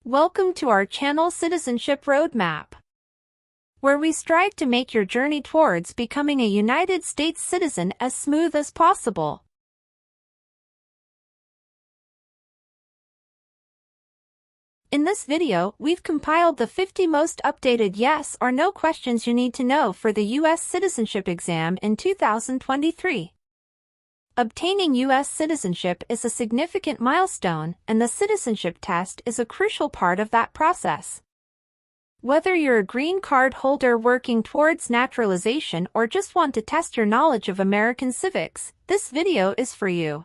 Welcome to our channel Citizenship Roadmap, where we strive to make your journey towards becoming a United States citizen as smooth as possible. In this video, we've compiled the 50 most updated yes or no questions you need to know for the U.S. citizenship exam in 2023. Obtaining U.S. citizenship is a significant milestone, and the citizenship test is a crucial part of that process. Whether you're a green card holder working towards naturalization or just want to test your knowledge of American civics, this video is for you.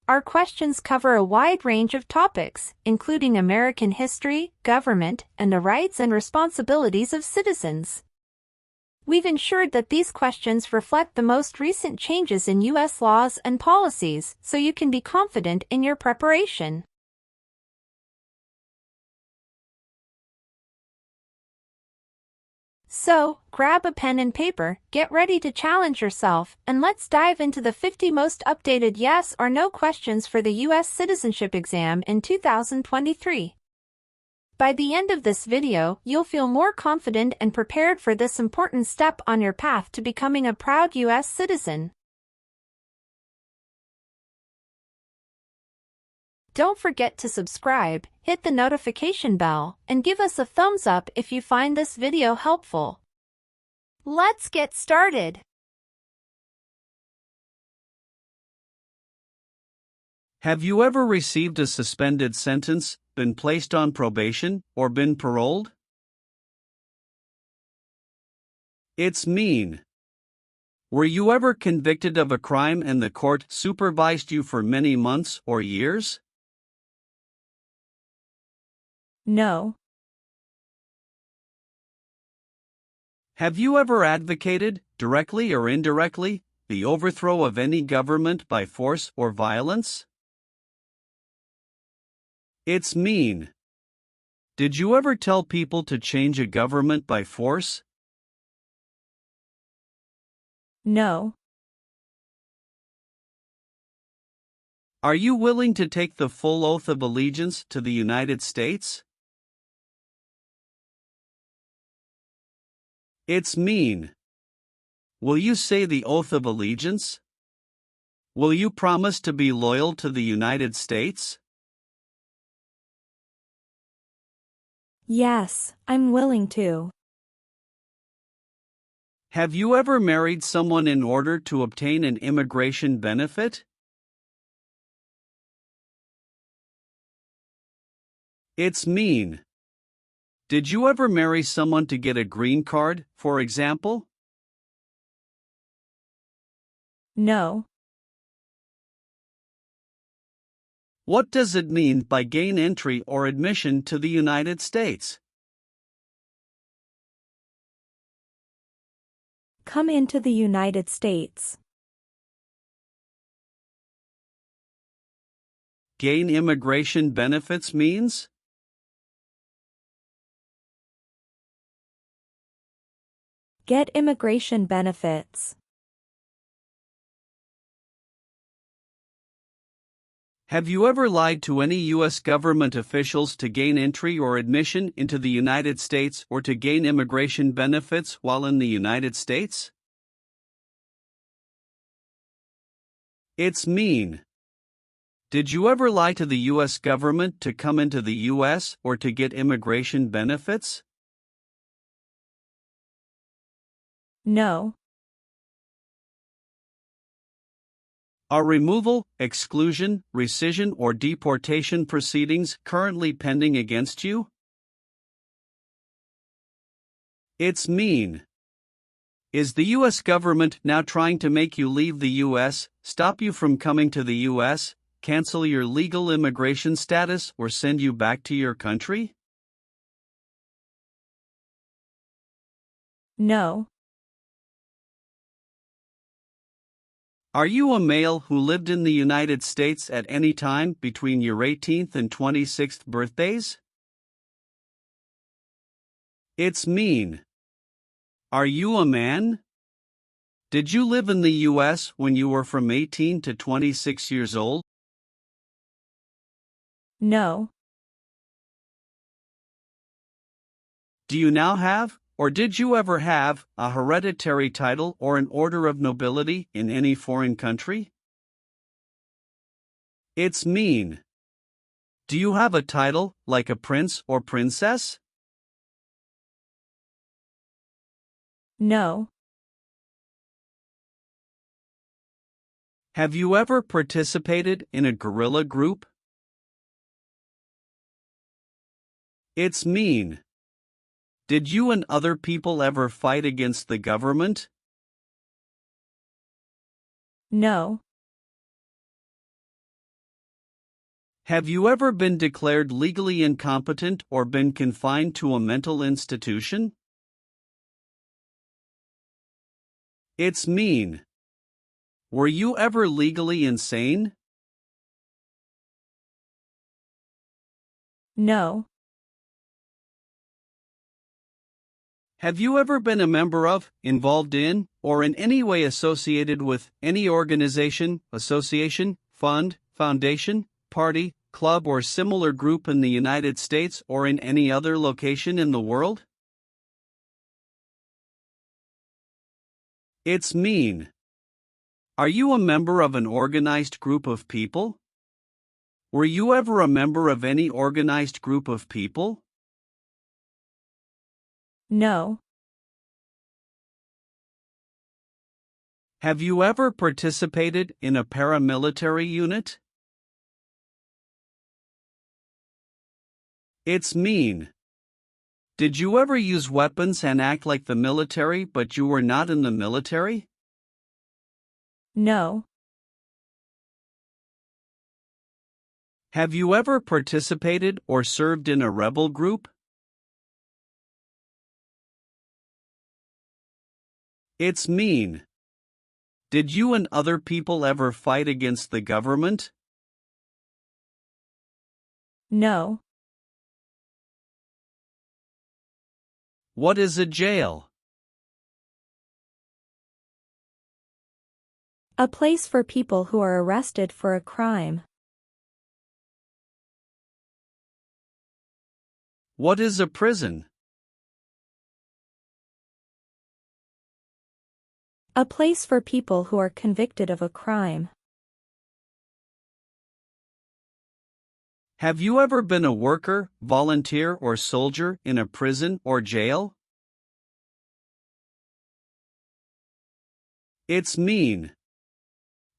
Our questions cover a wide range of topics, including American history, government, and the rights and responsibilities of citizens. We've ensured that these questions reflect the most recent changes in U.S. laws and policies, so you can be confident in your preparation. So, grab a pen and paper, get ready to challenge yourself, and let's dive into the 50 most updated yes or no questions for the U.S. citizenship exam in 2023. By the end of this video, you'll feel more confident and prepared for this important step on your path to becoming a proud U.S. citizen. Don't forget to subscribe, hit the notification bell, and give us a thumbs up if you find this video helpful. Let's get started. Have you ever received a suspended sentence, been placed on probation, or been paroled? It's mean. Were you ever convicted of a crime and the court supervised you for many months or years? No. Have you ever advocated, directly or indirectly, the overthrow of any government by force or violence? It's mean. Did you ever tell people to change a government by force? No. Are you willing to take the full oath of allegiance to the United States? It's mean. Will you say the oath of allegiance? Will you promise to be loyal to the United States? Yes, I'm willing to. Have you ever married someone in order to obtain an immigration benefit? It's mean. Did you ever marry someone to get a green card, for example? No. What does it mean by gain entry or admission to the United States? Come into the United States. Gain immigration benefits means? Get immigration benefits. Have you ever lied to any U.S. government officials to gain entry or admission into the United States or to gain immigration benefits while in the United States? It's mean. Did you ever lie to the U.S. government to come into the U.S. or to get immigration benefits? No. Are removal, exclusion, rescission, or deportation proceedings currently pending against you? It's mean. Is the U.S. government now trying to make you leave the U.S., stop you from coming to the U.S., cancel your legal immigration status, or send you back to your country? No. Are you a male who lived in the United States at any time between your 18th and 26th birthdays? It's mean. Are you a man? Did you live in the U.S. when you were from 18 to 26 years old? No. Do you now have, or did you ever have, a hereditary title or an order of nobility in any foreign country? It's mean. Do you have a title, like a prince or princess? No. Have you ever participated in a guerrilla group? It's mean. Did you and other people ever fight against the government? No. Have you ever been declared legally incompetent or been confined to a mental institution? It's mean. Were you ever legally insane? No. Have you ever been a member of, involved in, or in any way associated with any organization, association, fund, foundation, party, club, or similar group in the United States or in any other location in the world? It's mean. Are you a member of an organized group of people? Were you ever a member of any organized group of people? No. Have you ever participated in a paramilitary unit? It's mean. Did you ever use weapons and act like the military but you were not in the military? No. Have you ever participated or served in a rebel group? It's mean. Did you and other people ever fight against the government? No. What is a jail? A place for people who are arrested for a crime. What is a prison? A place for people who are convicted of a crime. Have you ever been a worker, volunteer, or soldier in a prison or jail? It's mean.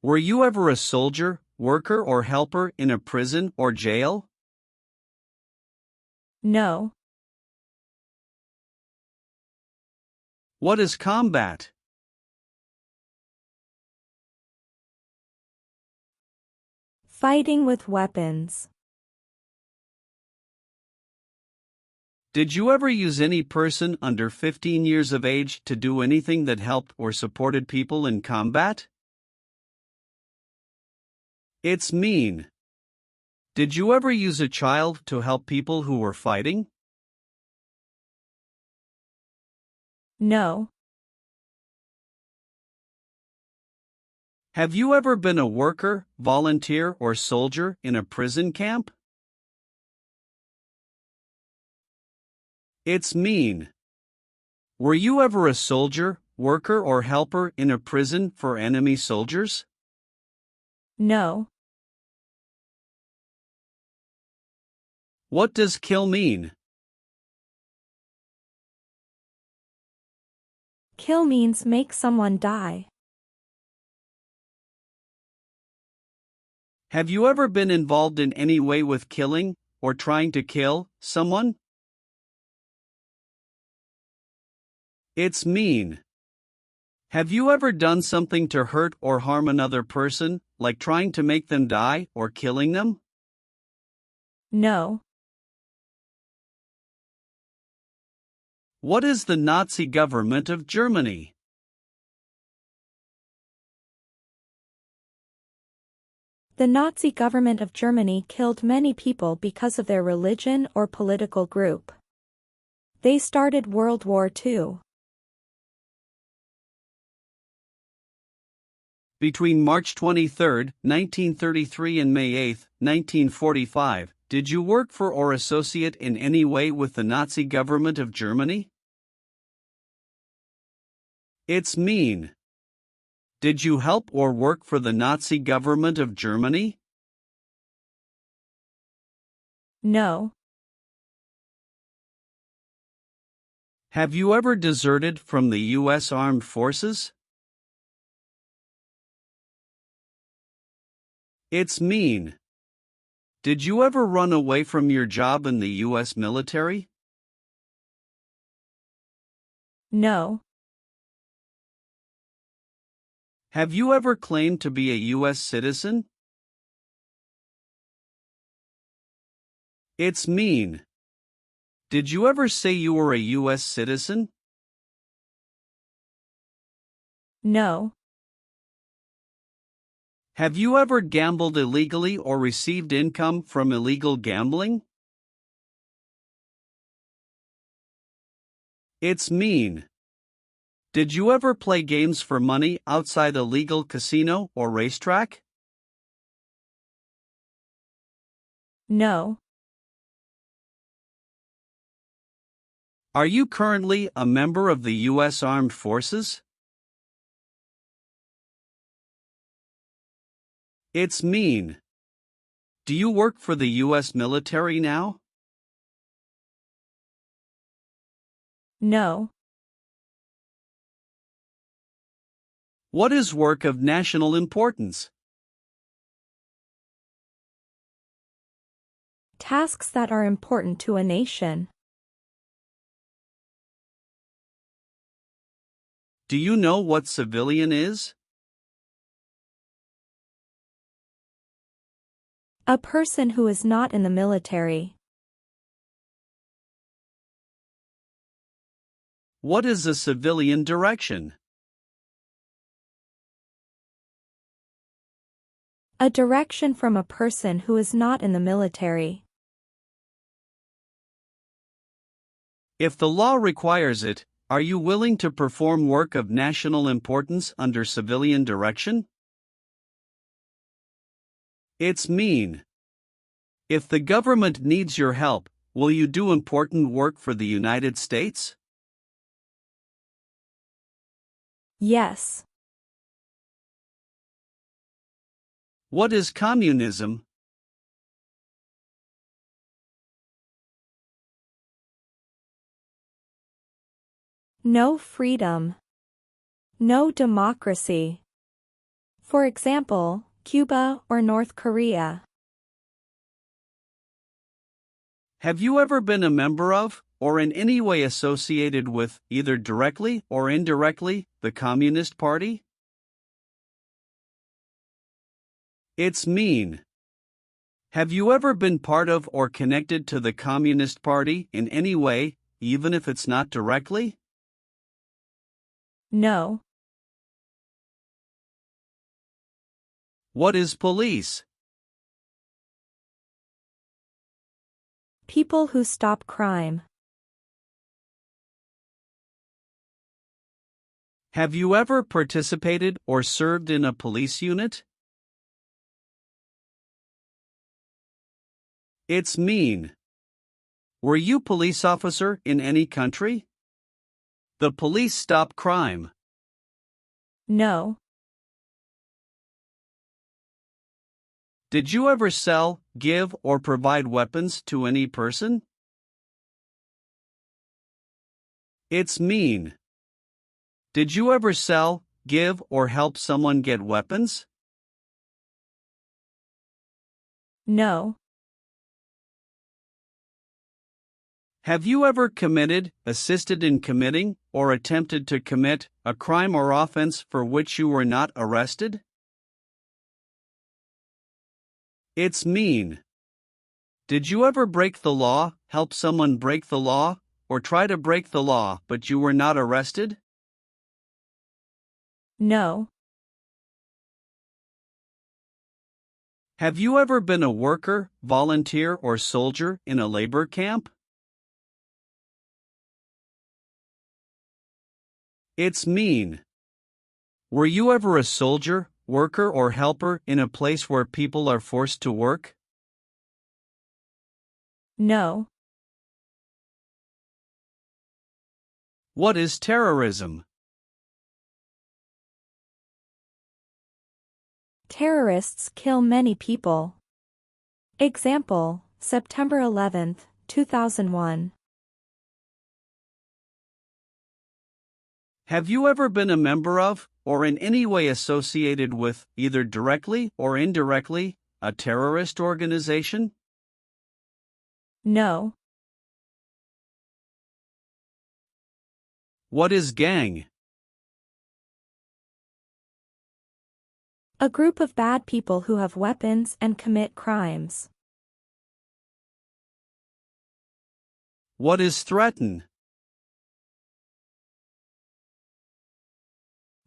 Were you ever a soldier, worker, or helper in a prison or jail? No. What is combat? Fighting with weapons. Did you ever use any person under 15 years of age to do anything that helped or supported people in combat? It's mean. Did you ever use a child to help people who were fighting? No. Have you ever been a worker, volunteer, or soldier in a prison camp? It's mean. Were you ever a soldier, worker, or helper in a prison for enemy soldiers? No. What does kill mean? Kill means make someone die. Have you ever been involved in any way with killing, or trying to kill, someone? It's mean. Have you ever done something to hurt or harm another person, like trying to make them die or killing them? No. What is the Nazi government of Germany? The Nazi government of Germany killed many people because of their religion or political group. They started World War II. Between March 23, 1933 and May 8, 1945, did you work for or associate in any way with the Nazi government of Germany? It's mean. Did you help or work for the Nazi government of Germany? No. Have you ever deserted from the U.S. Armed Forces? It's mean. Did you ever run away from your job in the U.S. military? No. Have you ever claimed to be a U.S. citizen? It's mean. Did you ever say you were a U.S. citizen? No. Have you ever gambled illegally or received income from illegal gambling? It's mean. Did you ever play games for money outside a legal casino or racetrack? No. Are you currently a member of the U.S. Armed Forces? It's mean. Do you work for the U.S. military now? No. What is work of national importance? Tasks that are important to a nation. Do you know what civilian is? A person who is not in the military. What is a civilian direction? A direction from a person who is not in the military. If the law requires it, are you willing to perform work of national importance under civilian direction? It's mean. If the government needs your help, will you do important work for the United States? Yes. What is communism? No freedom. No democracy. For example, Cuba or North Korea. Have you ever been a member of, or in any way associated with, either directly or indirectly, the Communist Party? It's mean. Have you ever been part of or connected to the Communist Party in any way, even if it's not directly? No. What is police? People who stop crime. Have you ever participated or served in a police unit? It's mean. Were you police officer in any country? The police stop crime. No. Did you ever sell, give, or provide weapons to any person? It's mean. Did you ever sell, give, or help someone get weapons? No. Have you ever committed, assisted in committing, or attempted to commit a crime or offense for which you were not arrested? It's mean. Did you ever break the law, help someone break the law, or try to break the law but you were not arrested? No. Have you ever been a worker, volunteer, or soldier in a labor camp? It's mean. Were you ever a soldier, worker or helper in a place where people are forced to work? No. What is terrorism? Terrorists kill many people. Example, September 11, 2001. Have you ever been a member of, or in any way associated with, either directly or indirectly, a terrorist organization? No. What is gang? A group of bad people who have weapons and commit crimes. What is threaten?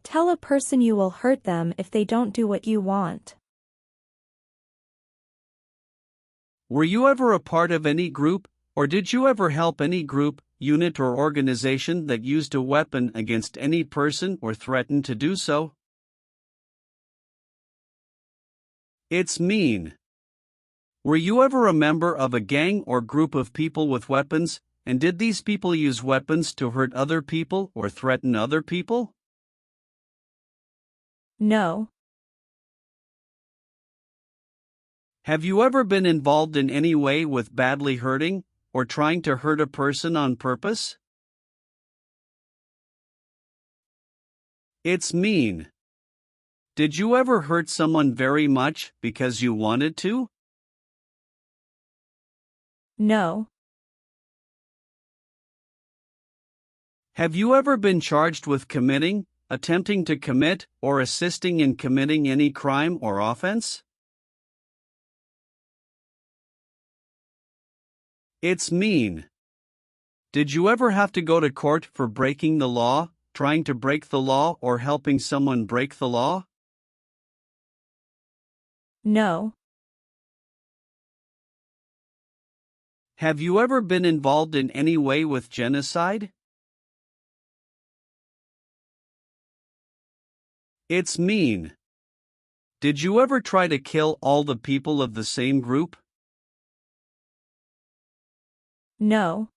Tell a person you will hurt them if they don't do what you want. Were you ever a part of any group, or did you ever help any group, unit or organization that used a weapon against any person or threatened to do so? It's mean. Were you ever a member of a gang or group of people with weapons, and did these people use weapons to hurt other people or threaten other people? No. Have you ever been involved in any way with badly hurting, or trying to hurt a person on purpose? It's mean. Did you ever hurt someone very much because you wanted to? No. Have you ever been charged with committing, attempting to commit, or assisting in committing any crime or offense? It's mean. Did you ever have to go to court for breaking the law, trying to break the law, or helping someone break the law? No. Have you ever been involved in any way with genocide? It's mean. Did you ever try to kill all the people of the same group? No.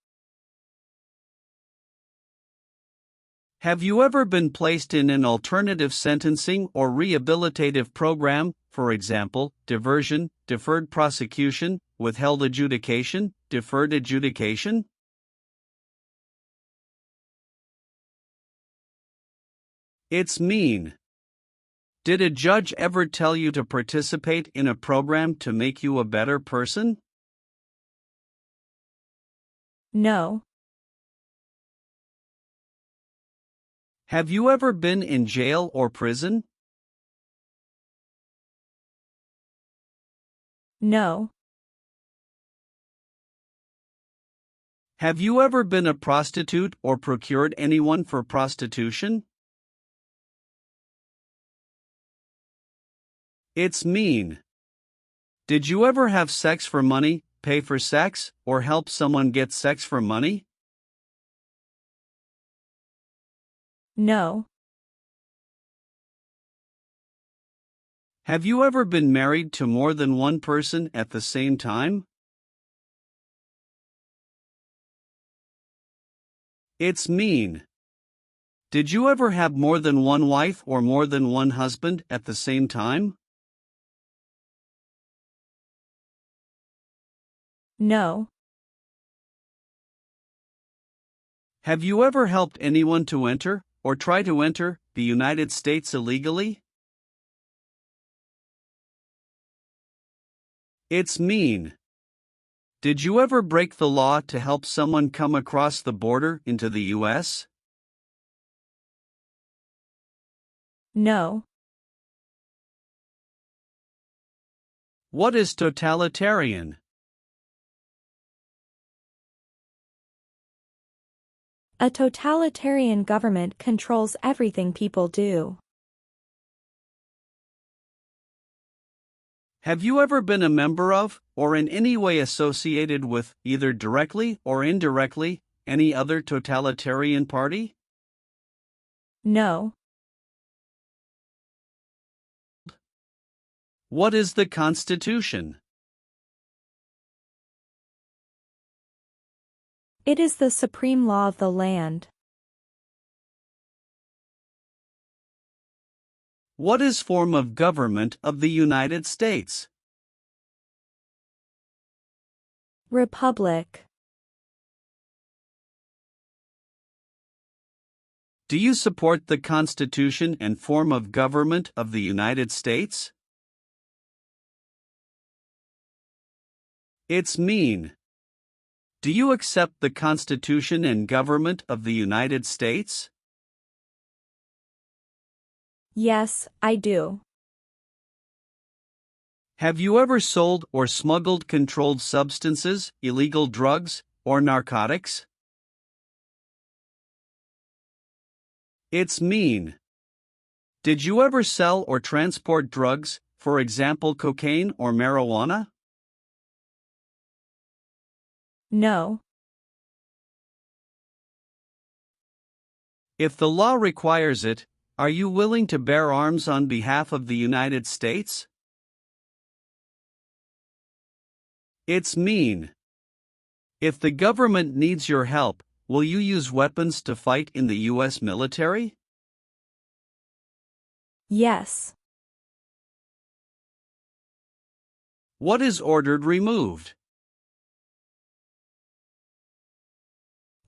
Have you ever been placed in an alternative sentencing or rehabilitative program, for example, diversion, deferred prosecution, withheld adjudication, deferred adjudication? It's mean. Did a judge ever tell you to participate in a program to make you a better person? No. Have you ever been in jail or prison? No. Have you ever been a prostitute or procured anyone for prostitution? It's mean. Did you ever have sex for money, pay for sex, or help someone get sex for money? No. Have you ever been married to more than one person at the same time? It's mean. Did you ever have more than one wife or more than one husband at the same time? No. Have you ever helped anyone to enter, or try to enter, the United States illegally? It's mean. Did you ever break the law to help someone come across the border into the U.S.? No. What is totalitarian? A totalitarian government controls everything people do. Have you ever been a member of, or in any way associated with, either directly or indirectly, any other totalitarian party? No. What is the Constitution? It is the supreme law of the land. What is form of government of the United States? Republic. Do you support the Constitution and form of government of the United States? It's mean. Do you accept the Constitution and government of the United States? Yes, I do. Have you ever sold or smuggled controlled substances, illegal drugs, or narcotics? It's mean. Did you ever sell or transport drugs, for example cocaine or marijuana? No. If the law requires it, are you willing to bear arms on behalf of the United States? It's mean. If the government needs your help, will you use weapons to fight in the U.S. military? Yes. What is ordered removed?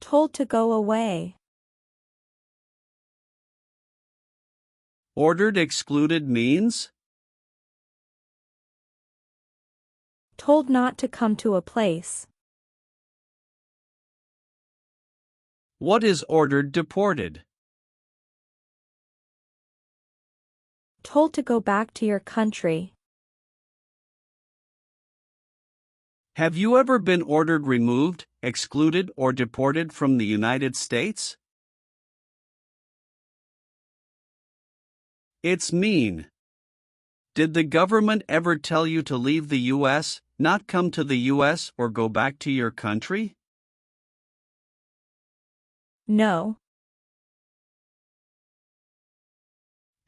Told to go away. Ordered excluded means? Told not to come to a place. What is ordered deported? Told to go back to your country. Have you ever been ordered removed, excluded, or deported from the United States? It's mean. Did the government ever tell you to leave the U.S., not come to the U.S., or go back to your country? No.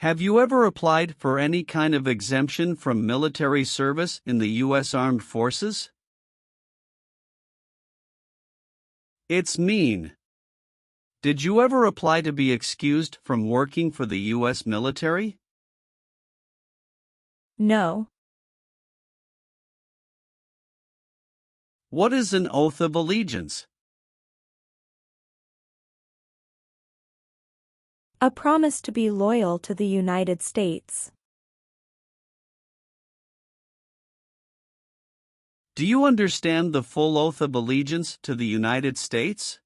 Have you ever applied for any kind of exemption from military service in the U.S. Armed Forces? It's mean. Did you ever apply to be excused from working for the U.S. military? No. What is an oath of allegiance? A promise to be loyal to the United States. Do you understand the full oath of allegiance to the United States?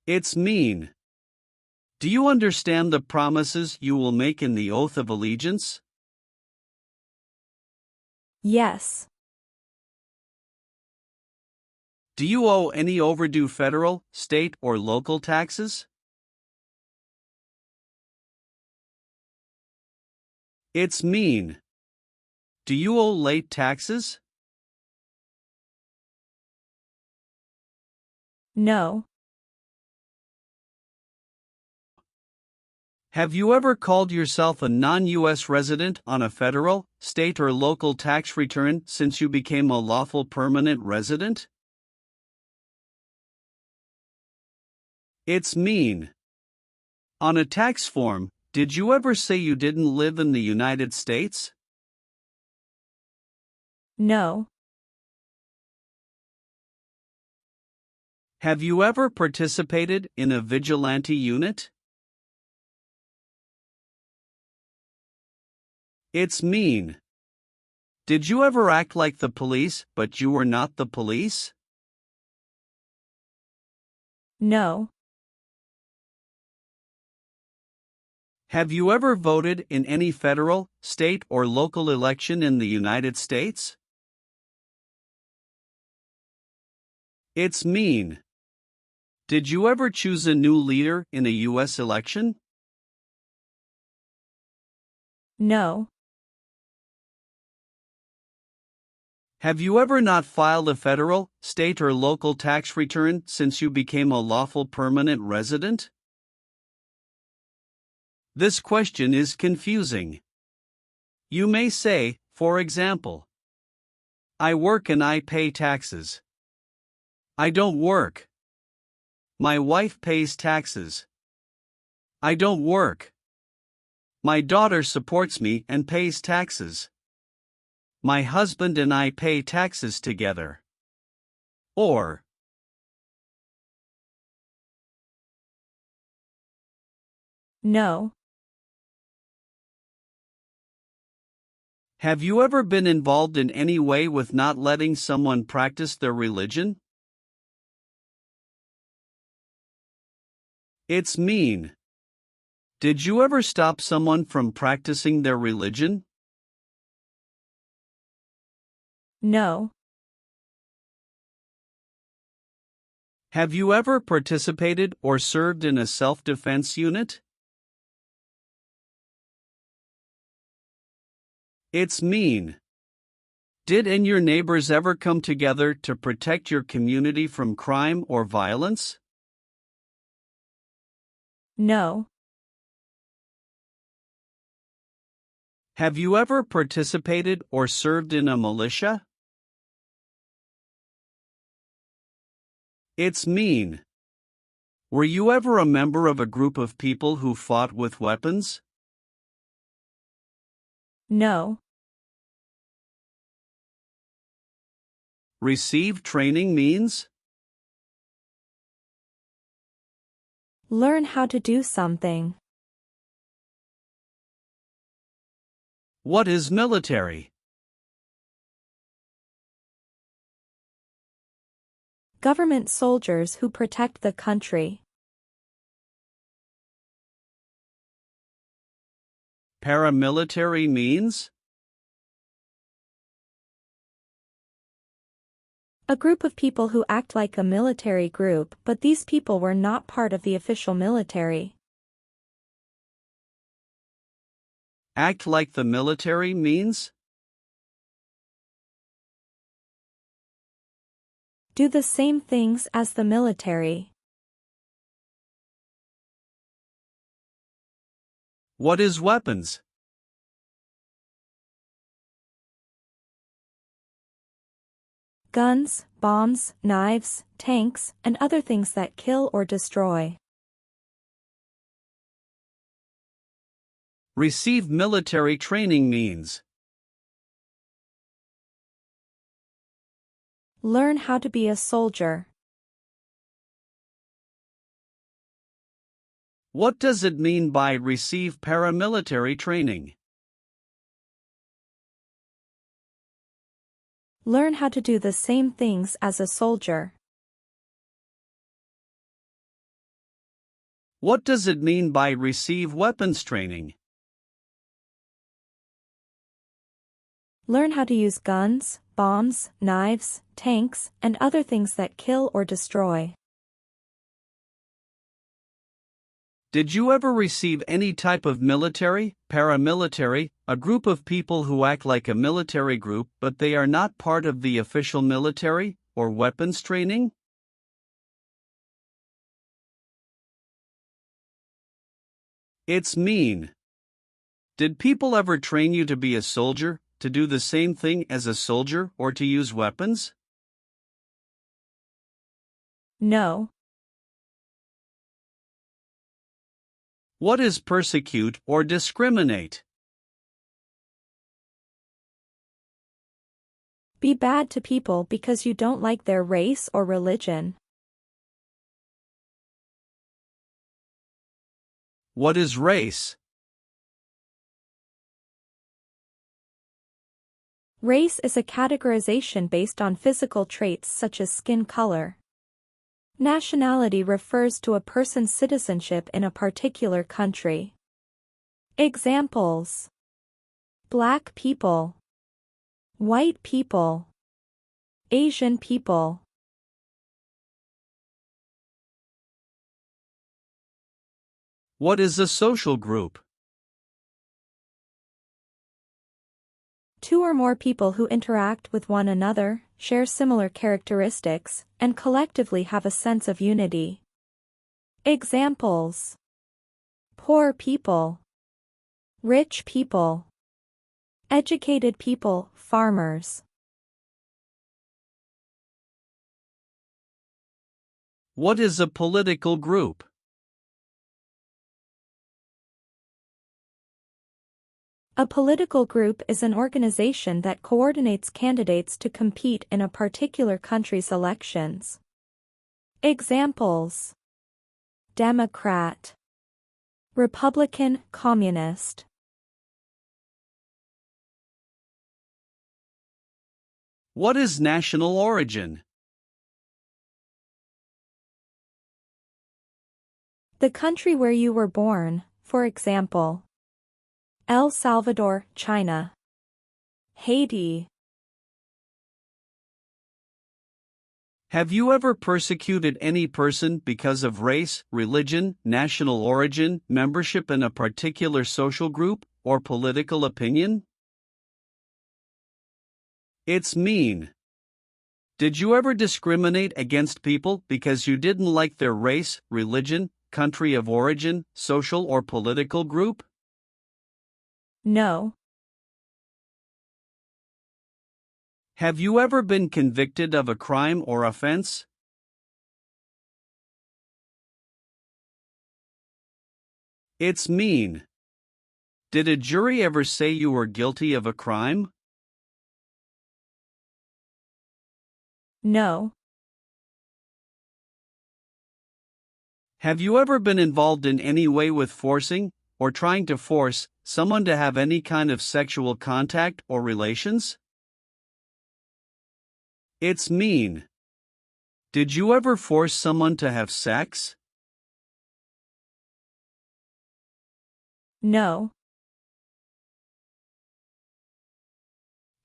It's mean. Do you understand the promises you will make in the oath of allegiance? Yes. Do you owe any overdue federal, state, or local taxes? It's mean. Do you owe late taxes? No. Have you ever called yourself a non-U.S. resident on a federal, state, or local tax return since you became a lawful permanent resident? It's mean. On a tax form, did you ever say you didn't live in the United States? No. Have you ever participated in a vigilante unit? It's mean. Did you ever act like the police, but you were not the police? No. Have you ever voted in any federal, state, or local election in the United States? It's mean. Did you ever choose a new leader in a U.S. election? No. Have you ever not filed a federal, state, or local tax return since you became a lawful permanent resident? This question is confusing. You may say, for example, I work and I pay taxes. I don't work. My wife pays taxes. I don't work. My daughter supports me and pays taxes. My husband and I pay taxes together. Or, no. have you ever been involved in any way with not letting someone practice their religion? It's mean. Did you ever stop someone from practicing their religion? No. Have you ever participated or served in a self-defense unit? It's mean. Did and your neighbors ever come together to protect your community from crime or violence? No. Have you ever participated or served in a militia? It's mean. Were you ever a member of a group of people who fought with weapons? No. Receive training means? Learn how to do something. What is military? Government soldiers who protect the country. Paramilitary means? A group of people who act like a military group, but these people were not part of the official military. Act like the military means? Do the same things as the military. What is weapons? Guns, bombs, knives, tanks, and other things that kill or destroy. Receive military training means? Learn how to be a soldier. What does it mean by receive paramilitary training? Learn how to do the same things as a soldier. What does it mean by receive weapons training? Learn how to use guns, bombs, knives, tanks, and other things that kill or destroy. Did you ever receive any type of military, paramilitary, a group of people who act like a military group but they are not part of the official military, or weapons training? It's mean. Did people ever train you to be a soldier, to do the same thing as a soldier, or to use weapons? No. What is persecute or discriminate? Be bad to people because you don't like their race or religion. What is race? Race is a categorization based on physical traits such as skin color. Nationality refers to a person's citizenship in a particular country. Examples: Black people, white people, Asian people. What is a social group? Two or more people who interact with one another, share similar characteristics, and collectively have a sense of unity. Examples: poor people, Rich people. Educated people, farmers. What is a political group? A political group is an organization that coordinates candidates to compete in a particular country's elections. Examples: Democrat, Republican, Communist. What is national origin? The country where you were born, for example, El Salvador, China. Haiti. Have you ever persecuted any person because of race, religion, national origin, membership in a particular social group, or political opinion? It's mean. Did you ever discriminate against people because you didn't like their race, religion, country of origin, social or political group? No. Have you ever been convicted of a crime or offense? It's mean. Did a jury ever say you were guilty of a crime? No. Have you ever been involved in any way with forcing, or trying to force, someone to have any kind of sexual contact or relations? It's mean. Did you ever force someone to have sex? No.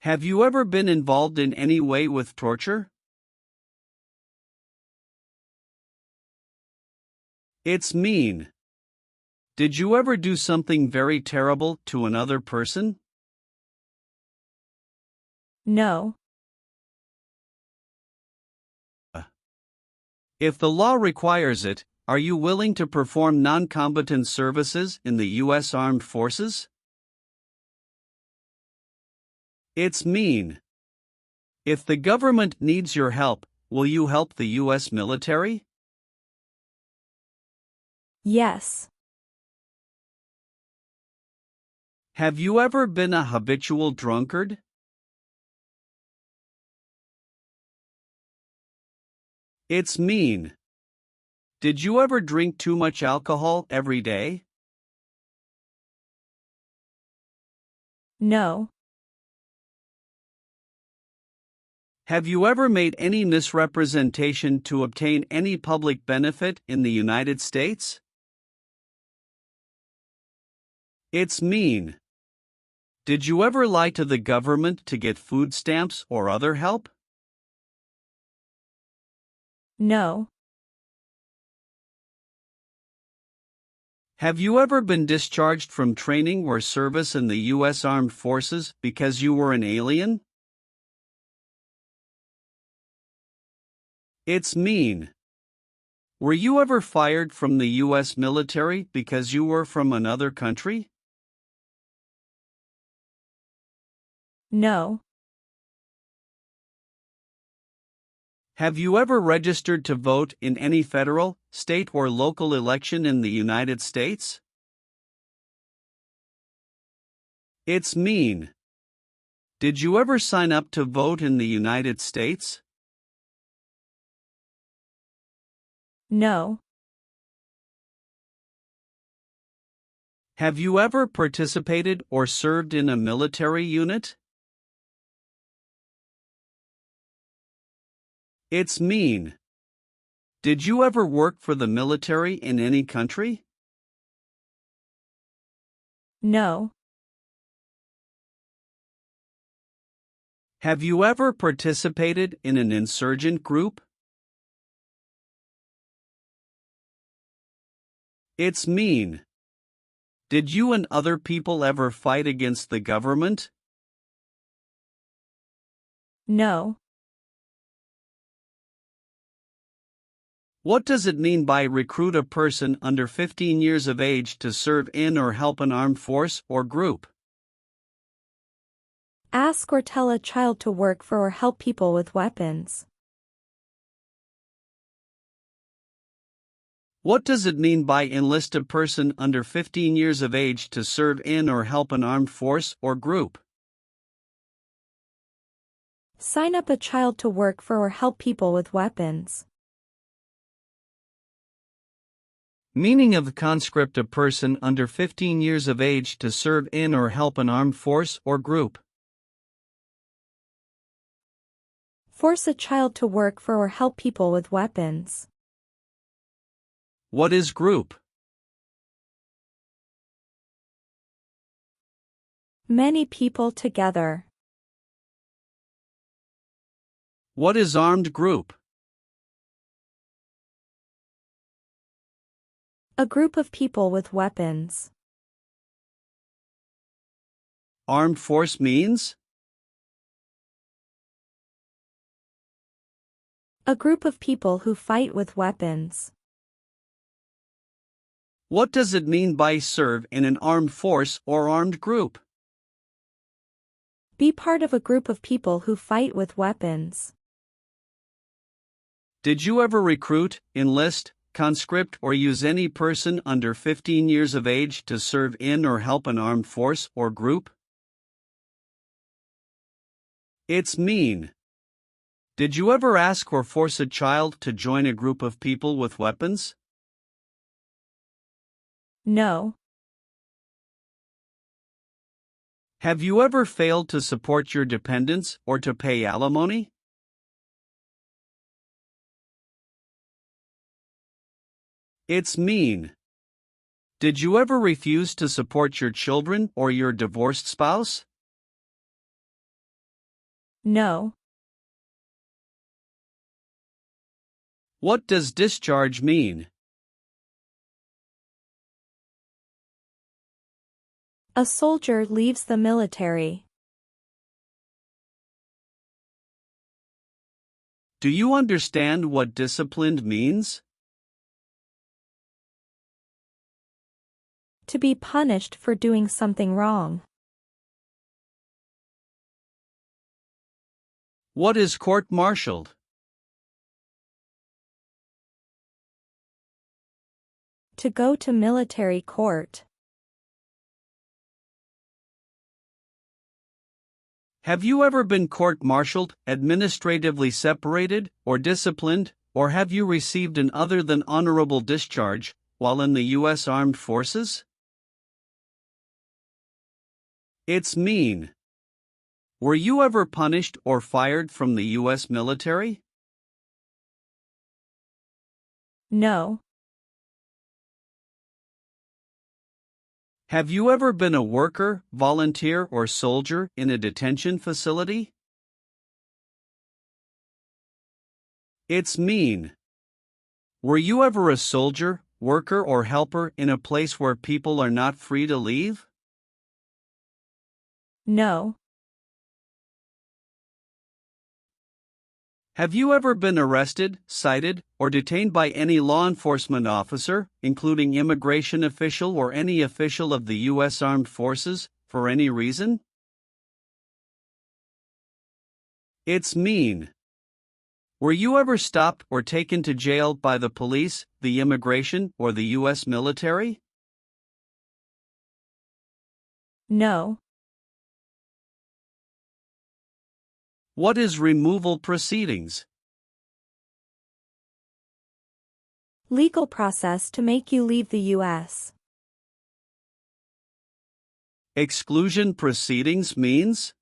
Have you ever been involved in any way with torture? It's mean. Did you ever do something very terrible to another person? No. If the law requires it, are you willing to perform non-combatant services in the U.S. Armed Forces? It's mean. If the government needs your help, will you help the U.S. military? Yes. Have you ever been a habitual drunkard? It's mean. Did you ever drink too much alcohol every day? No. Have you ever made any misrepresentation to obtain any public benefit in the United States? It's mean. Did you ever lie to the government to get food stamps or other help? No. Have you ever been discharged from training or service in the U.S. Armed Forces because you were an alien? It's mean. Were you ever fired from the U.S. military because you were from another country? No. Have you ever registered to vote in any federal, state, or local election in the United States? It's mean. Did you ever sign up to vote in the United States? No. Have you ever participated or served in a military unit? It's mean. Did you ever work for the military in any country? No. Have you ever participated in an insurgent group? It's mean. Did you and other people ever fight against the government? No. What does it mean by recruit a person under 15 years of age to serve in or help an armed force or group? Ask or tell a child to work for or help people with weapons. What does it mean by enlist a person under 15 years of age to serve in or help an armed force or group? Sign up a child to work for or help people with weapons. Meaning of the conscript: a person under 15 years of age to serve in or help an armed force or group. Force a child to work for or help people with weapons. What is group? Many people together. What is armed group? A group of people with weapons. Armed force means? A group of people who fight with weapons. What does it mean by serve in an armed force or armed group? Be part of a group of people who fight with weapons. Did you ever recruit, enlist, conscript, or use any person under 15 years of age to serve in or help an armed force or group? It's mean. Did you ever ask or force a child to join a group of people with weapons? No. Have you ever failed to support your dependents or to pay alimony? It's mean. Did you ever refuse to support your children or your divorced spouse? No. What does discharge mean? A soldier leaves the military. Do you understand what disciplined means? To be punished for doing something wrong. What is court-martialed? To go to military court. Have you ever been court-martialed, administratively separated, or disciplined, or have you received an other than honorable discharge while in the U.S. Armed Forces? It's mean. Were you ever punished or fired from the U.S. military? No. Have you ever been a worker, volunteer, or soldier in a detention facility? It's mean. Were you ever a soldier, worker, or helper in a place where people are not free to leave? No. Have you ever been arrested, cited, or detained by any law enforcement officer, including immigration official or any official of the U.S. Armed Forces, for any reason? It's mean. Were you ever stopped or taken to jail by the police, the immigration, or the U.S. military? No. What is removal proceedings? Legal process to make you leave the U.S. Exclusion proceedings means?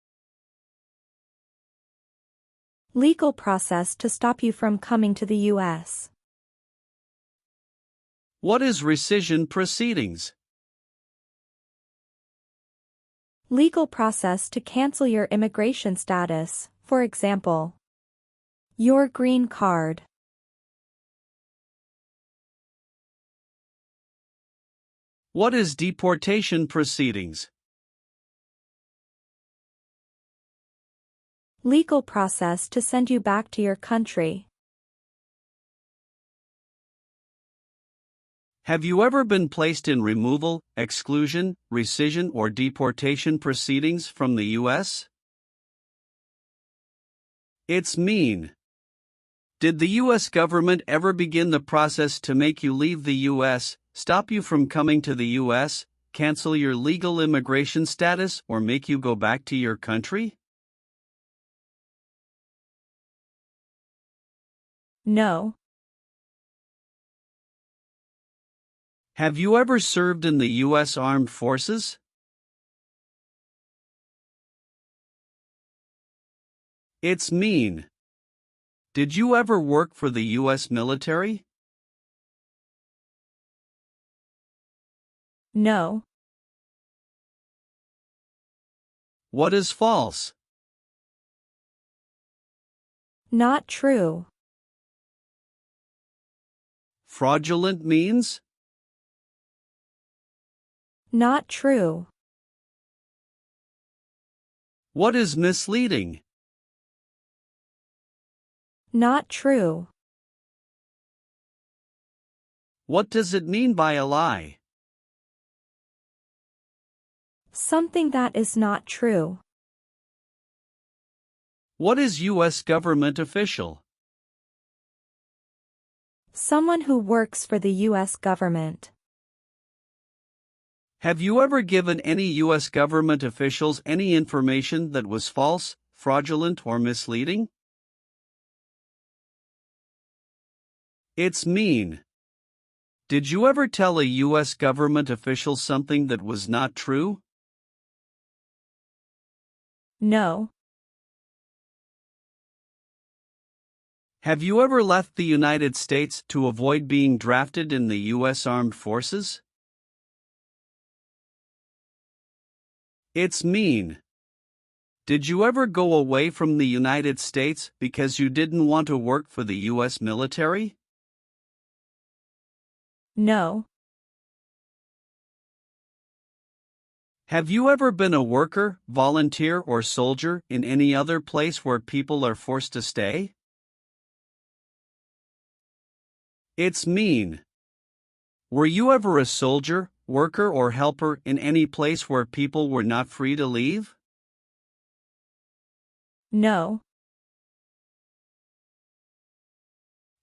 Legal process to stop you from coming to the U.S. What is rescission proceedings? Legal process to cancel your immigration status, for example, your green card. What is deportation proceedings? Legal process to send you back to your country. Have you ever been placed in removal, exclusion, rescission, or deportation proceedings from the U.S.? It's mean. Did the U.S. government ever begin the process to make you leave the U.S., stop you from coming to the U.S., cancel your legal immigration status, or make you go back to your country? No. Have you ever served in the U.S. Armed Forces? It's mean. Did you ever work for the U.S. military? No. What is false? Not true. Fraudulent means? Not true. What is misleading? Not true. What does it mean by a lie? Something that is not true. What is U.S. government official? Someone who works for the U.S. government. Have you ever given any U.S. government officials any information that was false, fraudulent, or misleading? It's mean. Did you ever tell a U.S. government official something that was not true? No. Have you ever left the United States to avoid being drafted in the U.S. Armed Forces? It's mean. Did you ever go away from the United States because you didn't want to work for the U.S. military? No. Have you ever been a worker, volunteer, or soldier in any other place where people are forced to stay? It's mean. Were you ever a soldier, worker, or helper in any place where people were not free to leave? No.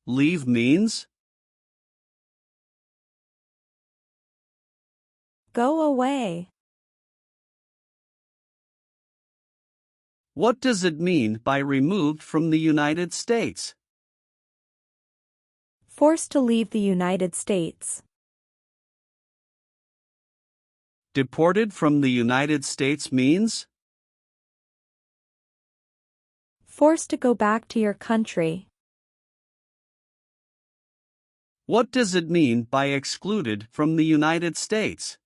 Leave means? Go away. What does it mean by removed from the United States? Forced to leave the United States. Deported from the United States means? Forced to go back to your country. What does it mean by excluded from the United States?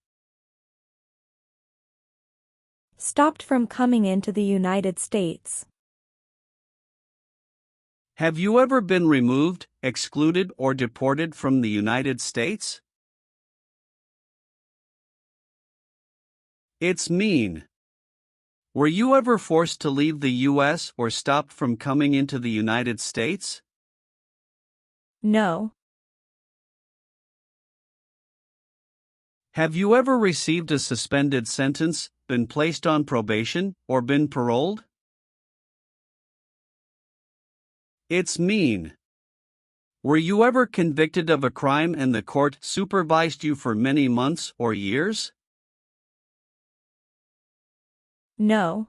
Stopped from coming into the United States. Have you ever been removed, excluded, or deported from the United States? It's mean. Were you ever forced to leave the U.S. or stopped from coming into the United States? No. Have you ever received a suspended sentence, been placed on probation, or been paroled? It's mean. Were you ever convicted of a crime and the court supervised you for many months or years? No.